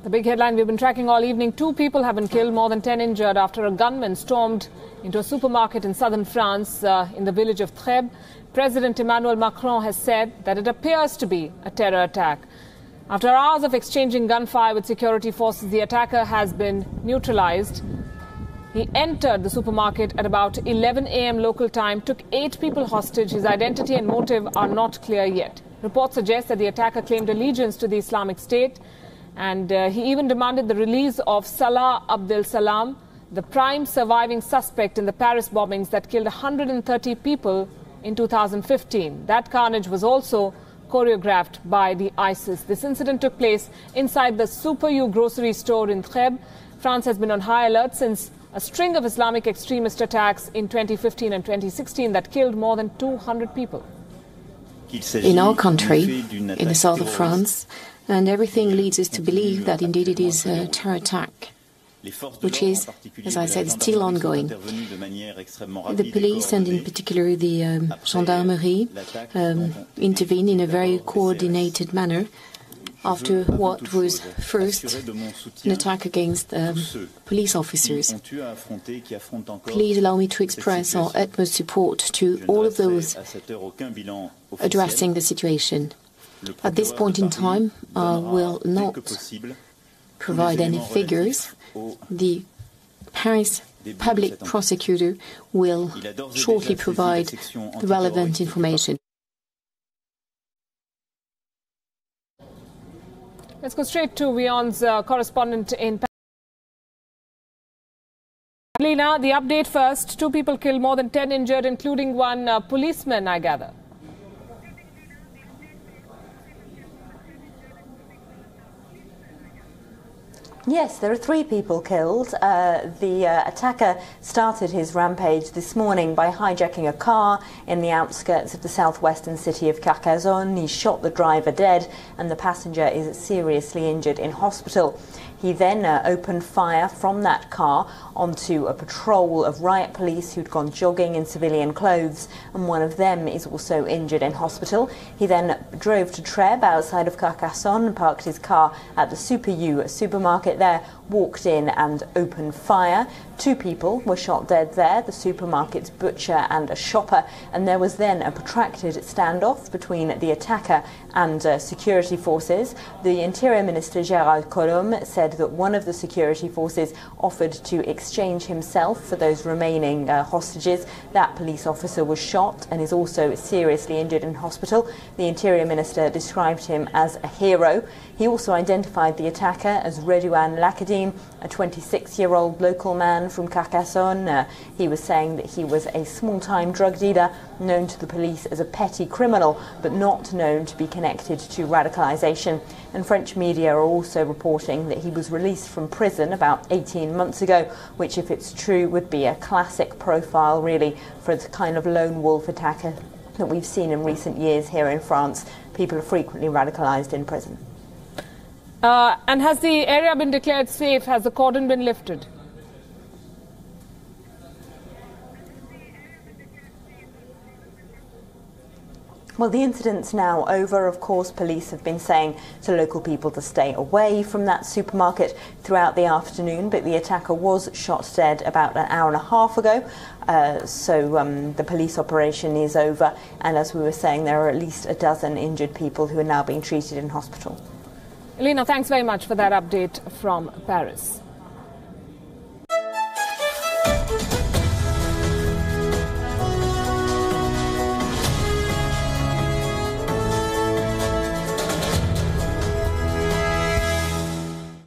The big headline we've been tracking all evening: 2 people have been killed, more than 10 injured after a gunman stormed into a supermarket in southern France in the village of Trebes. President Emmanuel Macron has said that it appears to be a terror attack. After hours of exchanging gunfire with security forces, the attacker has been neutralized. He entered the supermarket at about 11 a.m. local time, took 8 people hostage. His identity and motive are not clear yet. Reports suggest that the attacker claimed allegiance to the Islamic State, and he even demanded the release of Salah Abdel Salam, the prime surviving suspect in the Paris bombings that killed 130 people in 2015. That carnage was also choreographed by the ISIS. This incident took place inside the Super U grocery store in Trebes. France has been on high alert since a string of Islamic extremist attacks in 2015 and 2016 that killed more than 200 people. In our country, in the south of France, and everything leads us to believe that indeed it is a terror attack, which is, as I said, still ongoing. The police, and in particular the gendarmerie, intervened in a very coordinated manner after what was first an attack against police officers. Please allow me to express our utmost support to all of those addressing the situation. At this point in time, I will not provide any figures. The Paris public prosecutor will shortly provide the relevant information. Let's go straight to WION's correspondent in Paris. Lena, the update first. 2 people killed, more than 10 injured, including 1 policeman, I gather. Yes, there are 3 people killed. The attacker started his rampage this morning by hijacking a car in the outskirts of the southwestern city of Carcassonne. He shot the driver dead, and the passenger is seriously injured in hospital. He then opened fire from that car onto a patrol of riot police who'd gone jogging in civilian clothes, and one of them is also injured in hospital. He then drove to Trebes outside of Carcassonne and parked his car at the Super U supermarket there, walked in and opened fire. 2 people were shot dead there, the supermarket's butcher and a shopper, and there was then a protracted standoff between the attacker and security forces. The Interior Minister Gérald Collomb said that one of the security forces offered to exchange himself for those remaining hostages. That police officer was shot and is also seriously injured in hospital. The Interior Minister described him as a hero. He also identified the attacker as Redouane Lakadim, a 26-year-old local man from Carcassonne. He was saying that he was a small-time drug dealer known to the police as a petty criminal, but not known to be connected to radicalisation. And French media are also reporting that he was released from prison about 18 months ago, which, if it's true, would be a classic profile, really, for the kind of lone wolf attacker that we've seen in recent years here in France. People are frequently radicalised in prison. And has the area been declared safe? Has the cordon been lifted? Well, the incident's now over. Of course, police have been saying to local people to stay away from that supermarket throughout the afternoon, but the attacker was shot dead about an hour and a half ago. So the police operation is over, and as we were saying, there are at least a dozen injured people who are now being treated in hospital. Elena, thanks very much for that update from Paris.